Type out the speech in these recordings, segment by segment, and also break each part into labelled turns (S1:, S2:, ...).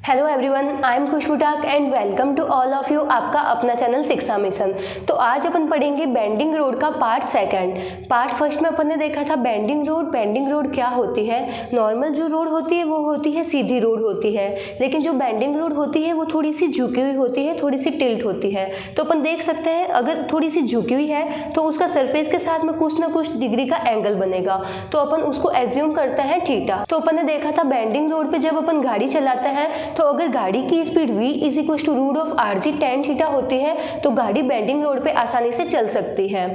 S1: Hello everyone, I am Khushboo Tak and welcome to all of you, आपका अपना channel Shiksha mission. तो आज अपन पढ़ेंगे बेंडिंग रोड का पार्ट सेकंड। पार्ट फर्स्ट में अपन ने देखा था बेंडिंग रोड। बेंडिंग रोड क्या होती है? नॉर्मल जो रोड होती है वो होती है सीधी रोड होती है, लेकिन जो बेंडिंग रोड होती है वो थोड़ी सी झुकी हुई होती है, थोड़ी सी टिल्ट होती है। तो अपन देख सकते हैं अगर थोड़ी सी झुकी हुई है तो उसका सरफेस के साथ में कुछ ना कुछ डिग्री का एंगल बनेगा, तो अपन उसको एज्यूम करते हैं थीटा। तो अपन ने देखा था बेंडिंग रोड पे जब अपन गाड़ी चलाते हैं तो अगर गाड़ी की speed v is equal to root of RG tan theta होती है तो गाड़ी बेंडिंग रोड पे आसानी से चल सकती है।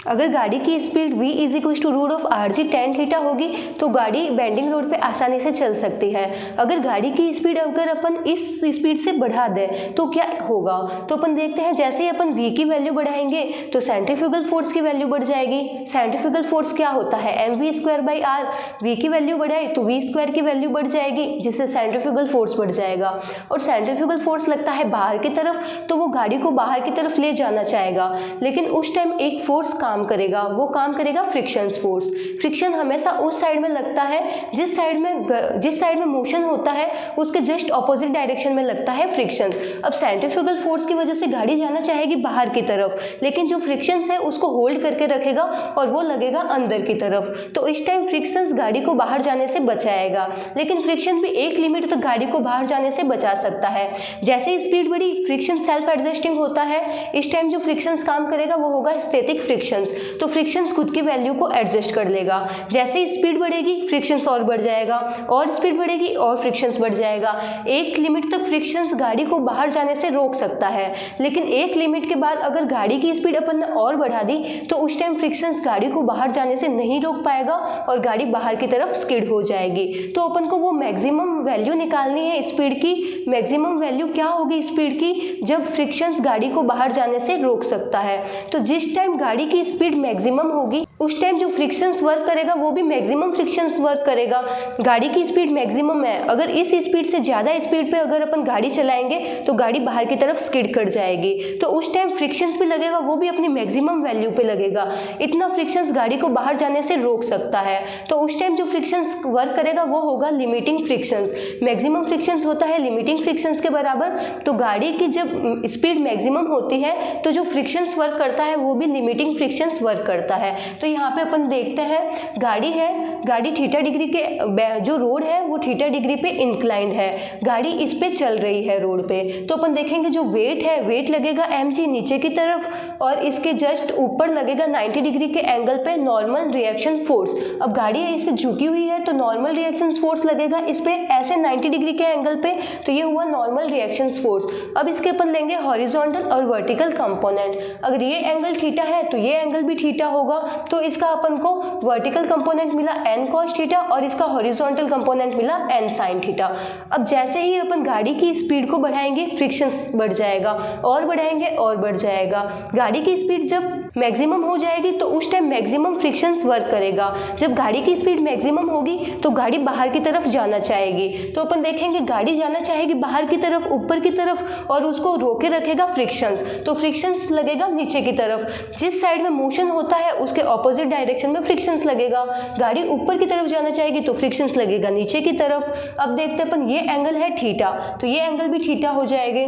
S1: अगर गाड़ी की speed v is equal to root of RG tan theta होगी तो गाड़ी बेंडिंग रोड पे आसानी से चल सकती है। अगर गाड़ी की स्पीड अगर अपन इस स्पीड से बढ़ा दें तो क्या होगा? तो अपन देखते हैं जैसे ही अपन v की वैल्यू बढ़ाएंगे तो सेंट्रीफ्यूगल फोर्स की वैल्यू बढ़ जाएगी। सेंट्रीफ्यूगल फोर्स क्या होता है? mv²/r। v की वैल्यू बढ़ाए तो v² की वैल्यू बढ़ जाएगी, जिससे सेंट्रीफ्यूगल फोर्स बढ़ जाएगा। और सेंट्रीफ्यूगल फोर्स लगता है बाहर की तरफ, तो वो गाड़ी को बाहर की तरफ ले जाना चाहेगा, लेकिन उस टाइम एक फोर्स काम करेगा, वो काम करेगा फ्रिक्शन फोर्स। फ्रिक्शन हमेशा उस साइड में लगता है जिस साइड में मोशन होता है उसके जस्ट ऑपोजिट डायरेक्शन में लगता है फ्रिक्शन। अब सेंट्रीफ्यूगल फोर्स की वजह से गाड़ी जाना चाहेगी बाहर की तरफ, लेकिन जो फ्रिक्शन है उसको होल्ड करके रखेगा और वो लगेगा अंदर की तरफ। तो इस टाइम फ्रिक्शन गाड़ी को बाहर जाने से बचाएगा, लेकिन फ्रिक्शन भी एक लिमिट तक गाड़ी को बाहर जाने से बचा सकता है। जैसे ही स्पीड बढ़ी फ्रिक्शन सेल्फ एडजस्टिंग होता है, इस टाइम जो फ्रिक्शन काम करेगा वो होगा स्टैटिक फ्रिक्शन। तो फ्रिक्शंस खुद की वैल्यू को एडजस्ट कर लेगा। जैसे ही स्पीड बढ़ेगी फ्रिक्शंस और बढ़ जाएगा, और स्पीड बढ़ेगी और फ्रिक्शंस बढ़ जाएगा। एक लिमिट तक फ्रिक्शंस गाड़ी को बाहर जाने से रोक सकता है, लेकिन एक लिमिट के बाद अगर गाड़ी की स्पीड अपन ने और बढ़ा दी तो उस टाइम फ्रिक्शंस गाड़ी को बाहर जाने से नहीं रोक पाएगा और गाड़ी बाहर की तरफ स्किड हो जाएगी। तो अपन को वो मैक्सिमम वैल्यू निकालनी है स्पीड की। मैक्सिमम वैल्यू क्या होगी स्पीड की? जब फ्रिक्शंस गाड़ी को बाहर जाने से रोक सकता है। तो जिस टाइम गाड़ी की स्पीड मैक्सिमम होगी उस टाइम जो फ्रिक्शंस वर्क करेगा वो भी मैक्सिमम फ्रिक्शंस वर्क करेगा। गाड़ी की स्पीड मैक्सिमम है, अगर इस स्पीड से ज़्यादा स्पीड पे अगर अपन गाड़ी चलाएंगे तो गाड़ी बाहर की तरफ स्किड कर जाएगी। तो उस टाइम फ्रिक्शंस भी लगेगा, वो भी अपनी मैक्सिमम वैल्यू पे लगेगा। इतना फ्रिक्शंस गाड़ी को बाहर जाने से रोक सकता है। तो उस टाइम जो फ्रिक्शंस वर्क करेगा वो होगा लिमिटिंग फ्रिक्शंस। मैक्सिमम फ्रिक्शंस होता है लिमिटिंग फ्रिक्शंस के बराबर। तो गाड़ी की जब स्पीड मैक्सिमम होती है तो जो फ्रिक्शंस वर्क करता है वो भी लिमिटिंग फ्रिक्शंस वर्क करता है। तो यहाँ पे अपन देखते हैं गाड़ी है, गाड़ी थीटा डिग्री के जो रोड है वो थीटा डिग्री पे इंक्लाइंड है, गाड़ी इस पे चल रही है रोड पे। तो अपन देखेंगे जो वेट है, वेट लगेगा mg नीचे की तरफ और इसके जस्ट ऊपर लगेगा 90 डिग्री के एंगल पे नॉर्मल रिएक्शन फोर्स। अब गाड़ी इससे झुकी हुई है तो नॉर्मल रिएक्शन फोर्स लगेगा इस पे ऐसे 90 डिग्री के एंगल पे, तो ये हुआ नॉर्मल रिएक्शन फोर्स। अब इसके अपन लेंगे हॉरिजॉन्टल और वर्टिकल कंपोनेंट। अगर ये एंगल थीटा है तो ये एंगल भी थीटा होगा, तो इसका अपन को वर्टिकल कंपोनेंट मिला n cos थीटा और इसका हॉरिजॉन्टल कंपोनेंट मिला n sin थीटा। अब जैसे ही अपन गाड़ी की स्पीड को बढ़ाएंगे फ्रिक्शन बढ़ जाएगा, और बढ़ाएंगे और बढ़ जाएगा। गाड़ी की स्पीड जब मैक्सिमम हो जाएगी तो उस टाइम मैक्सिमम फ्रिक्शंस वर्क करेगा। जब गाड़ी की स्पीड मैक्सिमम होगी तो गाड़ी बाहर की तरफ जाना चाहेगी। तो अपन देखेंगे गाड़ी जाना चाहेगी बाहर की तरफ, ऊपर की तरफ, और उसको रोके रखेगा फ्रिक्शंस। तो फ्रिक्शंस लगेगा नीचे की तरफ। जिस साइड में मोशन होता है उसके ऑपोजिट डायरेक्शन में फ्रिक्शंस लगेगा। गाड़ी ऊपर की तरफ जाना चाहेगी तो फ्रिक्शंस लगेगा नीचे की तरफ। अब देखते हैं अपन, ये एंगल है थीटा, तो ये एंगल भी थीटा हो जाएंगे।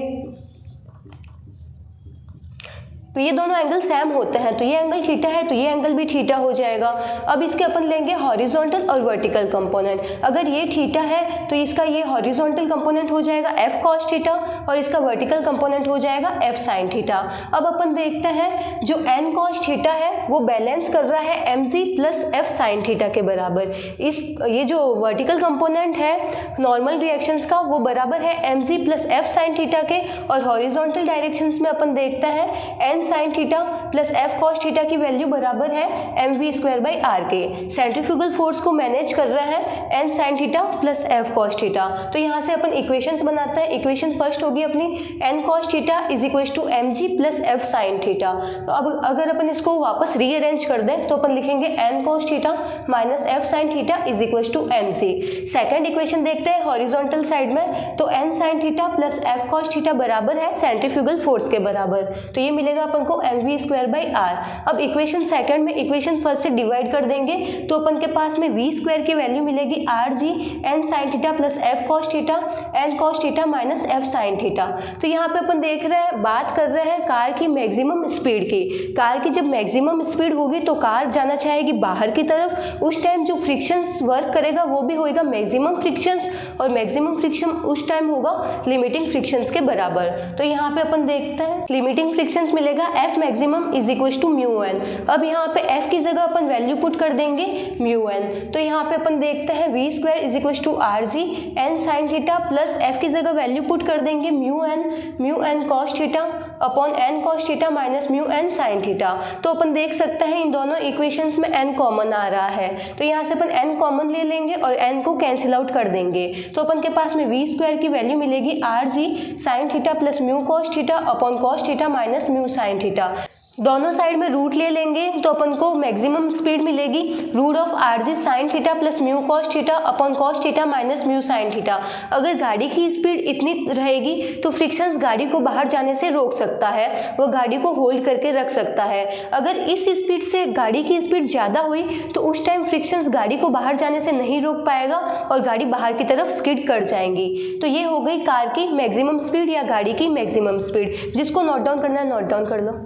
S1: तो ये दोनों एंगल सेम होते हैं, तो ये एंगल थीटा है तो ये एंगल भी थीटा हो जाएगा। अब इसके अपन लेंगे हॉरिजॉन्टल और वर्टिकल कंपोनेंट। अगर ये थीटा है तो इसका ये हॉरिजॉन्टल कंपोनेंट हो जाएगा f cos थीटा और इसका वर्टिकल कंपोनेंट हो जाएगा f sin थीटा। अब अपन देखते हैं जो n cos थीटा है वो बैलेंस कर रहा है mg plus f sin theta के बराबर। ये जो वर्टिकल कंपोनेंट है नॉर्मल रिएक्शंस का वो बराबर है mg plus f sin theta के, और हॉरिजॉन्टल डायरेक्शंस में अपन देखते हैं n sin theta plus f cos theta की वैल्यू बराबर है mv²/r के। सेंट्रीफ्यूगल फोर्स को मैनेज कर रहा है n sin theta plus f cos theta. तो यहाँ से अपन इक्वेशंस बनाते हैं। इक्वेशन फर्स्ट होगी अपनी n cos theta is equal to mg plus f sin theta. तो अब अगर अपन इसको वापस रीअरेंज कर दें तो अपन लिखेंगे n cos theta minus f sin theta is equal to mg। Second equation देखते हैं हॉरिजॉन्टल साइड में, तो n sin theta plus f cos theta बराबर है सेंट्रीफ्यूगल फोर्स के बराबर। तो ये मिलेगा अपन को mv²/r। अब इक्वेशन सेकंड में इक्वेशन फर्स्ट से डिवाइड कर देंगे तो अपन के पास में v² की वैल्यू मिलेगी rg n sin theta plus f cos theta n cos theta minus f sin theta. तो यहाँ पे अपन देख रहे हैं, बात कर रहे हैं कार की मैक्सिमम स्पीड की। कार की जब मैक्सिमम स्पीड होगी तो कार जाना चाहेगी बाहर की तरफ, उस टाइम जो फ्रिक्शंस वर्क करेगा वो भी होगा मैक्सिमम फ्रिक्शंस, और मैक्सिमम फ्रिक्शन उस टाइम होगा लिमिटिंग फ्रिक्शंस के बराबर। तो यहाँ पे अपन देखते हैं लिमिटिंग फ्रिक्शंस मिलेगा F maximum is equal to mu N. अब यहाँ पे F की जगह अपन वैल्यू पुट कर देंगे म्यू एन। तो यहाँ पे अपन देखते हैं v² is equal to R G N sine theta plus F की जगह वैल्यू पुट कर देंगे mu N cos theta upon n cos theta minus mu N sine theta. तो अपन देख सकते हैं इन दोनों इक्वेशंस में n कॉमन आ रहा है, तो यहाँ से अपन n कॉमन ले लेंगे और n को कैंसिल आउट कर देंगे। तो अपन के पास में v² की वैल्यू मिलेगी R G sine theta plus mu cos theta upon cos theta minus mu sine theta. दोनों साइड में रूट ले लेंगे तो अपन को मैक्सिमम स्पीड मिलेगी root of R G sine theta plus mu cos theta upon cos theta minus mu sine theta. अगर गाड़ी की स्पीड इतनी रहेगी तो फ्रिक्शंस गाड़ी को बाहर जाने से रोक सकता है, वो गाड़ी को होल्ड करके रख सकता है। अगर इस स्पीड से गाड़ी की स्पीड ज़्यादा हुई तो उस टाइम फ्रिक्शंस गाड़ी को बाहर जाने से नहीं रोक पाएगा और गाड़ी बाहर की तरफ स्किड कर जाएंगी। तो ये हो गई कार की मैक्सिमम स्पीड या गाड़ी की मैक्सिमम स्पीड। जिसको नोट डाउन करना है नोट डाउन कर लो।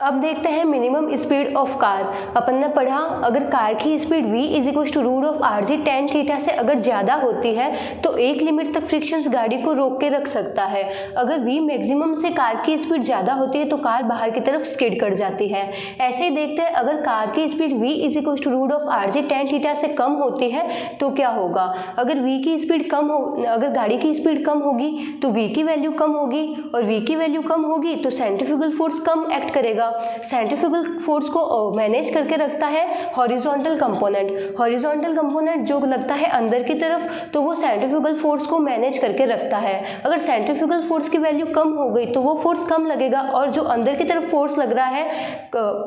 S1: अब देखते हैं मिनिमम स्पीड ऑफ कार। अपन ने पढ़ा अगर कार की speed v is equal to root of R G tan theta से अगर ज़्यादा होती है तो एक लिमिट तक फ्रिक्शंस गाड़ी को रोक के रख सकता है। अगर v मैक्सिमम से कार की स्पीड ज़्यादा होती है तो कार बाहर की तरफ स्किड कर जाती है। ऐसे ही देखते हैं अगर कार की speed v is equal to root of R G tan theta से कम होती है तो क्या होगा। अगर v की स्पीड कम हो, अगर गाड़ी की स्पीड कम होगी तो v की वैल्यू कम होगी, और v की वैल्यू कम होगी तो सेंट्रीफ्यूगल फोर्स कम एक्ट करेगा। सेंट्रीफ्यूगल फोर्स को मैनेज करके रखता है हॉरिजॉन्टल कंपोनेंट। हॉरिजॉन्टल कंपोनेंट जो लगता है अंदर की तरफ तो वो सेंट्रीफ्यूगल फोर्स को मैनेज करके रखता है। अगर सेंट्रीफ्यूगल फोर्स की वैल्यू कम हो गई तो वो फोर्स कम लगेगा, और जो अंदर की तरफ फोर्स लग रहा है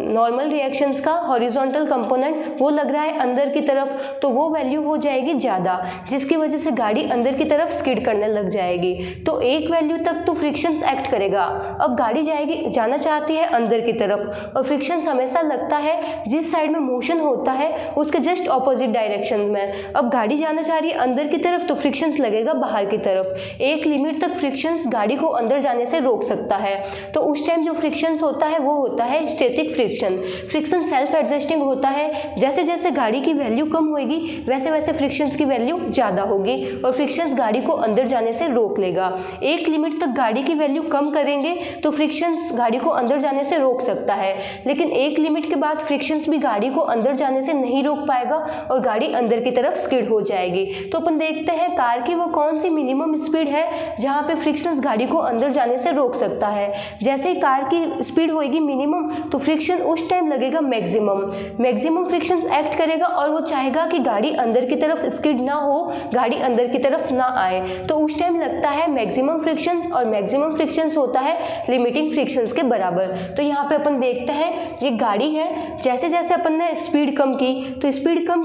S1: नॉर्मल रिएक्शंस का हॉरिजॉन्टल कंपोनेंट वो लग रहा है अंदर की तरफ, तो वो वैल्यू हो जाएगी ज़्यादा, जिसकी वजह से गाड़ी अंदर की तरफ स्किड करने लग जाएगी। तो एक वैल्यू तक तो फ्रिक्शंस एक्ट करेगा। अब गाड़ी जाना चाहती है अंदर की तरफ, और फ्रिक्शंस हमेशा लगता है जिस साइड में मोशन होता है उसके जस्ट ऑपोजिट डायरेक्शन में। अब गाड़ी जाना चाह रही है अंदर की तरफ तो फ्रिक्शंस लगेगा बाहर की तरफ। एक लिमिट तक फ्रिक्शंस गाड़ी को अंदर जाने से रोक सकता है, तो उस टाइम जो फ्रिक्शंस होता है वो होता है static friction. Friction self adjusting होता है, जैसे जैसे गाड़ी की वैल्यू कम होगी वैसे वैसे फ्रिक्शंस की वैल्यू ज़्यादा होगी और फ्रिक्शंस गाड़ी को अंदर जाने से रोक लेगा। एक लिमिट तक गाड़ी की वैल्यू कम करेंगे तो फ्रिक्शंस गाड़ी को अंदर जाने से रोक सकता है, लेकिन एक लिमिट के बाद फ्रिक्शंस भी गाड़ी को अंदर जाने से नहीं रोक पाएगा और गाड़ी अंदर की तरफ स्किड हो जाएगी। तो अपन देखते हैं कार की वो कौन सी मिनिमम स्पीड है जहाँ पे फ्रिक्शंस गाड़ी को अंदर जाने से रोक सकता है। जैसे ही कार की स्पीड होएगी मिनिमम तो फ्रिक्शन उस टाइम लगेगा मैक्सिमम फ्रिक्शंस एक्ट करेगा और वो चाहेगा कि गाड़ी अंदर की तरफ स्किड ना हो, गाड़ी अंदर की तरफ ना आए, तो उस टाइम लगता है मैक्सिमम फ्रिक्शंस, और मैक्सिमम फ्रिक्शंस होता है लिमिटिंग फ्रिक्शंस के बराबर। तो यहाँ पे अपन देखते हैं ये गाड़ी है, जैसे जैसे अपन ने स्पीड कम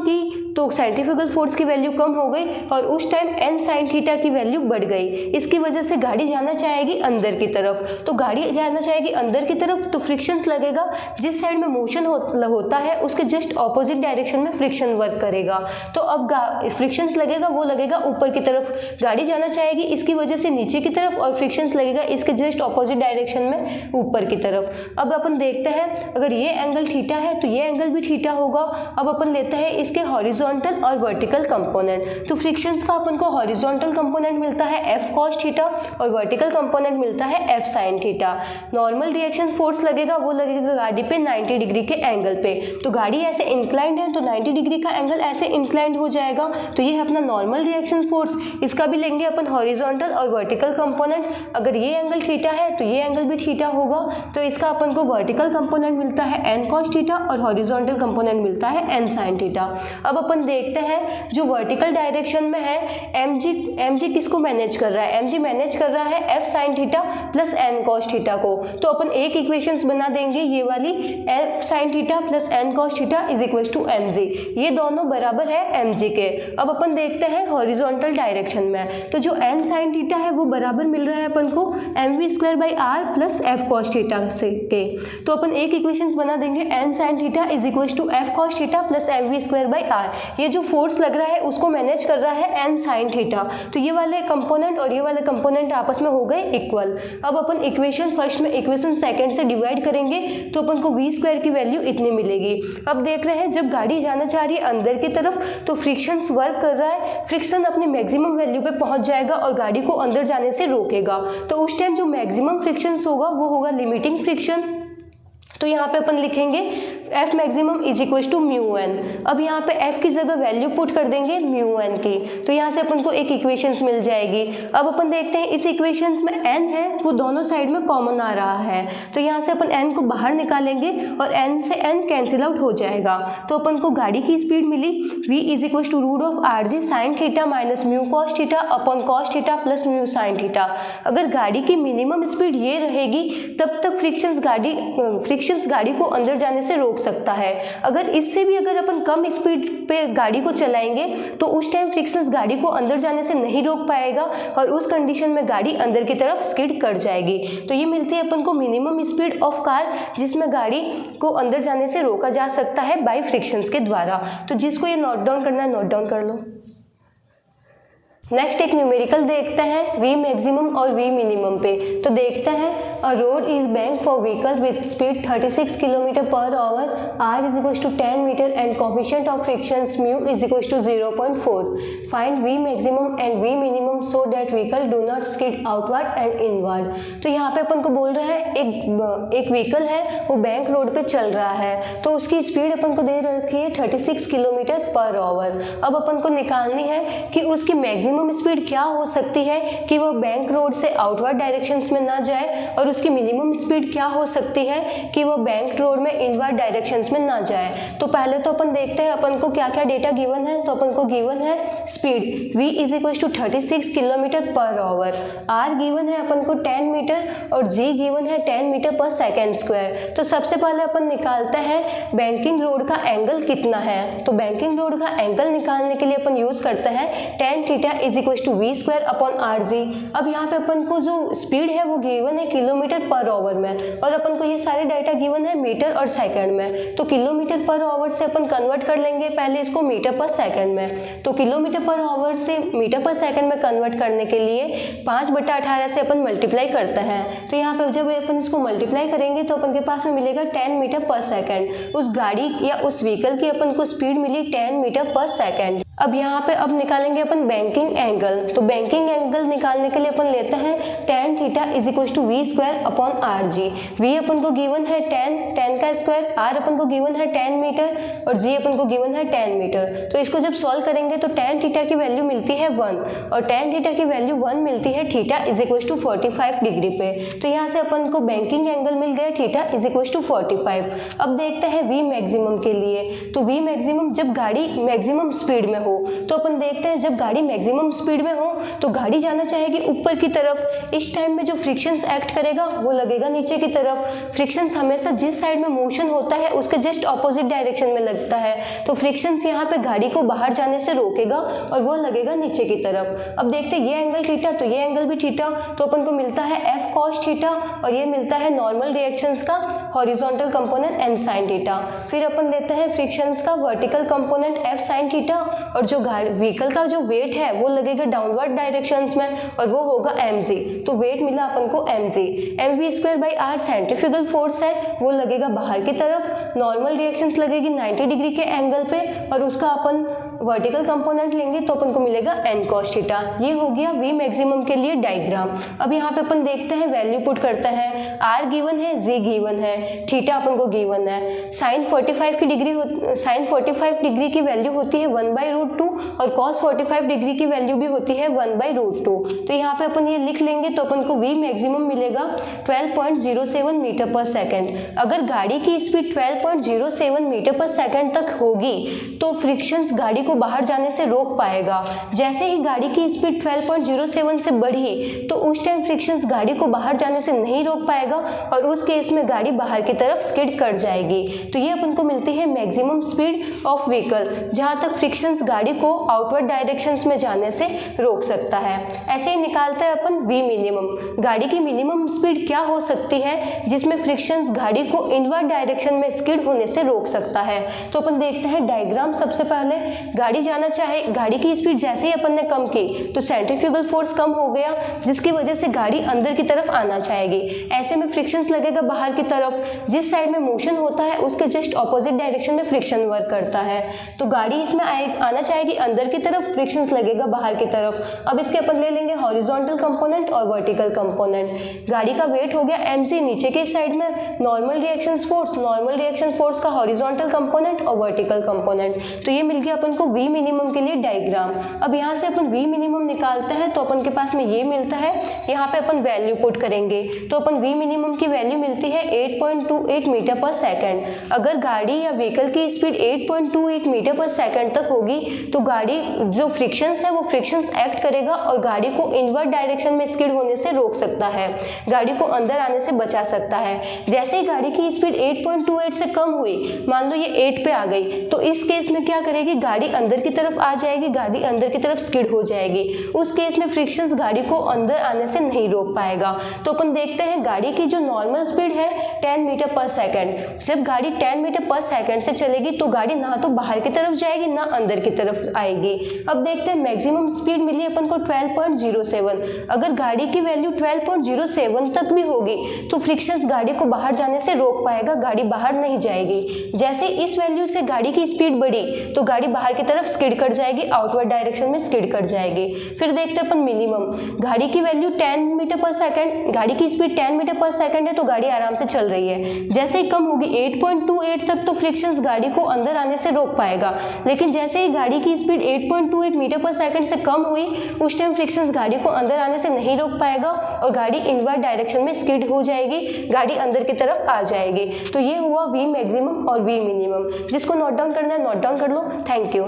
S1: की तो सेंट्रीफ्यूगल फोर्स की वैल्यू कम हो गई और उस टाइम n साइन थीटा की वैल्यू बढ़ गई। इसकी वजह से गाड़ी जाना चाहेगी अंदर की तरफ, तो गाड़ी जाना चाहेगी अंदर की तरफ तो फ्रिक्शंस लगेगा, जिस साइड में मोशन होता है उसके जस्ट ऑपोजिट डायरेक्शन में फ्रिक्शन वर्क करेगा। तो अब फ्रिक्शंस लगेगा वो लगेगा ऊपर की तरफ, गाड़ी जाना चाहेगी इसकी वजह से नीचे की तरफ और फ्रिक्शंस लगेगा इसके जस्ट ऑपोजिट डायरेक्शन में ऊपर की तरफ। अब अपन देखते हैं अगर ये एंगल थीटा है तो ये एंगल भी थीटा होगा। अब अपन लेते हैं इसके हॉरिजॉन्टल और वर्टिकल कंपोनेंट। तो फ्रिक्शंस का अपन को हॉरिजॉन्टल कंपोनेंट मिलता है F cos थीटा और वर्टिकल कंपोनेंट मिलता है F sin theta. Normal reaction force लगेगा वो लगेगा गाड़ी पे 90 डिग्री के एंगल पे, तो गाड़ी ऐसे इंक्लाइंड है तो 90 डिग्री का एंगल ऐसे इंक्लाइंड हो जाएगा, तो ये है अपना नॉर्मल रिएक्शन फोर्स। इसका भी लेंगे अपन हॉरिजॉन्टल और वर्टिकल कंपोनेंट। अगर ये एंगल थीटा है तो ये एंगल भी थीटा होगा, तो इसका अपन को वर्टिकल कंपोनेंट मिलता है n cos थीटा और हॉरिजॉन्टल कंपोनेंट मिलता है n sin थीटा। अब अपन अपन देखते हैं जो वर्टिकल डायरेक्शन में है एम जी किसको मैनेज कर रहा है, एम जी मैनेज कर रहा है F sine theta plus N cos theta को। तो अपन एक इक्वेशंस बना देंगे ये वाली, F sine theta plus N cos theta is equal to M G, ये दोनों बराबर है एम जी के। अब अपन देखते हैं हॉरिजॉन्टल डायरेक्शन में, तो जो एन साइन थीटा है वो बराबर मिल रहा है अपन को M V square by R plus F cos theta से के। तो अपन एक इक्वेशंस बना देंगे N sine theta is equal to F cos theta plus M V square by R. ये जो फोर्स लग रहा है उसको मैनेज कर रहा है एन साइन थीटा, तो ये वाले कंपोनेंट और ये वाले कंपोनेंट आपस में हो गए इक्वल। अब अपन इक्वेशन फर्स्ट में इक्वेशन सेकंड से डिवाइड करेंगे तो अपन को वी स्क्वायर की वैल्यू इतनी मिलेगी। अब देख रहे हैं जब गाड़ी जाना चाह रही है अंदर की तरफ तो फ्रिक्शंस वर्क कर रहा है, फ्रिक्शन अपनी मैक्सिमम वैल्यू पे पहुंच जाएगा और गाड़ी को अंदर जाने से रोकेगा। तो उस टाइम जो मैक्सिमम फ्रिक्शंस होगा वो होगा लिमिटिंग फ्रिक्शन। तो यहाँ पे अपन लिखेंगे F maximum is equal to mu N. अब यहाँ पे F की जगह वैल्यू पुट कर देंगे म्यू एन की, तो यहाँ से अपन को एक इक्वेशंस मिल जाएगी। अब अपन देखते हैं इस इक्वेशंस में n है वो दोनों साइड में कॉमन आ रहा है, तो यहाँ से अपन n को बाहर निकालेंगे और n से n कैंसिल आउट हो जाएगा। तो अपन को गाड़ी की स्पीड मिली v is equal to root of R G sine theta minus mu cos theta upon cos theta plus mu sine theta. अगर गाड़ी की मिनिमम स्पीड ये रहेगी तब तक फ्रिक्शंस गाड़ी को अंदर जाने से रोक सकता है। अगर इससे भी अगर अपन कम स्पीड पे गाड़ी को चलाएंगे तो उस टाइम फ्रिक्शंस गाड़ी को अंदर जाने से नहीं रोक पाएगा और उस कंडीशन में गाड़ी अंदर की तरफ स्किड कर जाएगी। तो ये मिलती है अपन को मिनिमम स्पीड ऑफ कार जिसमें गाड़ी को अंदर जाने से रोका जा सकता है बाय फ्रिक्शंस के द्वारा। तो जिसको ये नोट डाउन करना है नोट डाउन कर लो। नेक्स्ट एक न्यूमेरिकल देखते हैं वी मैक्सिमम और वी मिनिमम पे। तो देखते हैं a road is bank for vehicle with speed 36 kilometre per hour, r is equal to 10 metre and coefficient of frictions mu is equal to 0.4। Find v maximum and v minimum so that vehicle do not skid outward and inward. तो यहाँ पे अपन को बोल रहा है एक vehicle है वो बैंक रोड पे चल रहा है, तो उसकी स्पीड अपन को दे रखी है 36 किलोमीटर पर आवर। अब अपन को निकालनी है कि उसकी मैक्सिमम स्पीड क्या हो सकती है कि वह बैंक रोड से आउटवर्ड डायरेक्शंस में ना जाए और उसकी मिनिमम स्पीड क्या हो सकती है कि वह बैंक रोड में इनवर्ड डायरेक्शंस में ना जाए। तो पहले तो अपन देखते हैं अपन को क्या क्या डेटा गिवन है। तो अपन को गिवन है speed v is equal to 36 kilometre per hour, r given है अपन को 10 मीटर और g गिवन है 10 मीटर पर सेकेंड स्क्वायर। तो सबसे पहले अपन निकालते हैं बैंकिंग रोड का एंगल कितना है। तो बैंकिंग रोड का एंगल निकालने के लिए अपन यूज करते हैं tan theta is equal to we square upon are G. अब यहाँ पे अपन को जो स्पीड है वो गिवन है किलोमीटर पर आवर में और अपन को ये सारे डाटा गिवन है मीटर और सेकंड में। तो किलोमीटर पर आवर से अपन कन्वर्ट कर लेंगे पहले इसको मीटर पर सेकंड में। तो किलोमीटर पर आवर से मीटर पर सेकंड में कन्वर्ट करने के लिए 5/18 से अपन मल्टीप्लाई करते हैं। तो यहाँ पे जब अपन इसको मल्टीप्लाई करेंगे तो अपन के पास में मिलेगा 10 मीटर पर सेकंड। उस गाड़ी या उस व्हीकल की अपन को स्पीड मिली 10 मीटर पर सेकंड। अब यहाँ पे अब निकालेंगे अपन बैंकिंग एंगल। तो बैंकिंग एंगल निकालने के लिए अपन लेते हैं tan theta is equal to we square upon are g. V अपन को गिवन है 10 का स्क्वायर, आर अपन को गिवन है 10 मीटर और जी अपन को गिवन है 10 मीटर। तो इसको जब सॉल्व करेंगे तो tan थीटा की वैल्यू मिलती है 1 और tan थीटा की वैल्यू 1 मिलती है theta is equal to 45 degree पे। तो यहाँ से अपन को बैंकिंग एंगल मिल गया थीटा इज इक्वल टू 45। अब देखते हैं वी मैक्सिमम के लिए। तो वी मैक्सिमम जब गाड़ी मैक्सिमम स्पीड में तो अपन देखते हैं जब गाड़ी मैक्सिमम स्पीड में हो तो गाड़ी जाना चाहेगी ऊपर की तरफ। इस टाइम में जो फ्रिक्शंस एक्ट करेगा वो लगेगा नीचे की तरफ। फ्रिक्शंस हमेशा जिस साइड में मोशन होता है उसके जस्ट ऑपोजिट डायरेक्शन में लगता है, तो फ्रिक्शंस यहाँ पे गाड़ी को बाहर जाने से रोकेगा और वो लगेगा नीचे की तरफ। अब देखते हैं ये एंगल थीटा तो ये एंगल भी थीटा, तो अपन को मिलता है एफ कॉस थीटा और ये मिलता है नॉर्मल रिएक्शंस का horizontal component N sine theta. फिर अपन लेते हैं फ्रिक्शंस का vertical component F sine theta और जो व्हीकल का जो वेट है वो लगेगा डाउनवर्ड डायरेक्शंस में और वो होगा mg। तो वेट मिला अपन को mg। mv square by R centrifugal force है वो लगेगा बाहर की तरफ। नॉर्मल रिएक्शंस लगेगी 90 डिग्री के एंगल पे और उसका अपन वर्टिकल कंपोनेंट लेंगे तो अपन को मिलेगा n cos थीटा। ये हो गया v मैक्सिमम के लिए डायग्राम। अब यहाँ पे अपन देखते हैं वैल्यू पुट करते हैं। r गिवन है, g गिवन है, हैं, थीटा अपन को गिवन है, साइन 45 डिग्री की वैल्यू होती है 1/√2 और कॉस 45 डिग्री की वैल्यू भी होती है 1/√2। तो यहाँ पे अपन ये लिख लेंगे तो अपन को v मैक्सिमम मिलेगा 12.07 मीटर पर सेकेंड। अगर गाड़ी की स्पीड 12.07 मीटर पर सेकेंड तक होगी तो फ्रिक्शंस गाड़ी को बाहर जाने से रोक पाएगा। जैसे ही गाड़ी की स्पीड 12.07 से बढ़ी तो उस टाइम फ्रिक्शंस गाड़ी को बाहर जाने से नहीं रोक पाएगा और उस केस में गाड़ी बाहर की तरफ स्किड कर जाएगी। तो ये अपन को मिलती है मैक्सिमम स्पीड ऑफ व्हीकल, जहाँ तक फ्रिक्शंस गाड़ी को आउटवर्ड डायरेक्शंस में जाने से रोक सकता है। ऐसे ही निकालते हैं अपन v मिनिमम। गाड़ी की मिनिमम स्पीड क्या हो सकती है जिसमें फ्रिक्शंस गाड़ी को इनवर्ड डायरेक्शन में स्किड होने से रोक सकता है। तो अपन देखते हैं डायग्राम। सबसे पहले गाड़ी की स्पीड जैसे ही अपन ने कम की तो सेंट्रीफ्यूगल फोर्स कम हो गया, जिसकी वजह से गाड़ी अंदर की तरफ आना चाहेगी। ऐसे में फ्रिक्शंस लगेगा बाहर की तरफ। जिस साइड में मोशन होता है उसके जस्ट ऑपोजिट डायरेक्शन में फ्रिक्शन वर्क करता है। तो गाड़ी इसमें आना चाहेगी अंदर की तरफ, फ्रिक्शंस लगेगा बाहर की तरफ। अब इसके अपन ले लेंगे हॉरिजॉन्टल कंपोनेंट और वर्टिकल कंपोनेंट। गाड़ी का वेट हो गया mg, नीचे के साइड में नॉर्मल रिएक्शन फोर्स का हॉरिजॉन्टल कंपोनेंट और वर्टिकल कंपोनेंट। तो ये मिल गया अपन को v मिनिमम के लिए डायग्राम। अब यहाँ से अपन v मिनिमम निकालते हैं तो अपन के पास में ये मिलता है। यहाँ पे अपन वैल्यू पुट करेंगे तो अपन v मिनिमम की वैल्यू मिलती है 8.28 मीटर पर सेकेंड। अगर गाड़ी या व्हीकल की स्पीड 8.28 मीटर पर सेकेंड तक होगी तो गाड़ी जो फ्रिक्शंस है वो फ्रिक्शंस एक्ट करेगा और गाड़ी को इनवर्ड डायरेक्शन में स्किड होने से रोक सकता है, गाड़ी को अंदर आने से बचा सकता है। जैसे ही गाड़ी की स्पीड 8.28 से कम हुई, मान लो ये 8 पे आ गई, तो इस केस में क्या करेगी, गाड़ी अंदर की तरफ आ जाएगी, गाड़ी अंदर की तरफ स्किड हो जाएगी। उस केस में फ्रिक्शंस गाड़ी को अंदर आने से नहीं रोक पाएगा। तो अपन देखते हैं गाड़ी की जो नॉर्मल स्पीड है 10 मीटर पर सेकेंड। जब गाड़ी 10 मीटर पर सेकेंड से चलेगी तो गाड़ी ना तो बाहर की तरफ जाएगी ना अंदर की तरफ आएगी। अब देखते हैं मैक्सिमम स्पीड मिली अपन को 12.07। अगर गाड़ी की वैल्यू 12.07 तक भी होगी तो फ्रिक्शंस गाड़ी को बाहर जाने से रोक पाएगा, गाड़ी बाहर नहीं जाएगी। जैसे इस वैल्यू से गाड़ी की स्पीड बढ़ी तो गाड़ी बाहर की तरफ स्किड कर जाएगी, आउटवर्ड डायरेक्शन में स्किड कर जाएगी। फिर देखते हैं अपन मिनिमम। गाड़ी की वैल्यू 10 मीटर पर सेकेंड, गाड़ी की स्पीड 10 मीटर पर सेकेंड है तो गाड़ी आराम से चल रही है। जैसे ही कम होगी 8.28 तक तो फ्रिक्शंस गाड़ी को अंदर आने से रोक पाएगा। लेकिन जैसे ही गाड़ी की स्पीड 8.28 मीटर पर सेकेंड से कम हुई उस टाइम फ्रिक्शंस गाड़ी को अंदर आने से नहीं रोक पाएगा और गाड़ी इनवर्ड डायरेक्शन में स्किड हो जाएगी, गाड़ी अंदर की तरफ आ जाएगी। तो ये हुआ v मैक्सिमम और v मिनिमम। जिसको नोट डाउन करना है नोट डाउन कर लो। Thank you.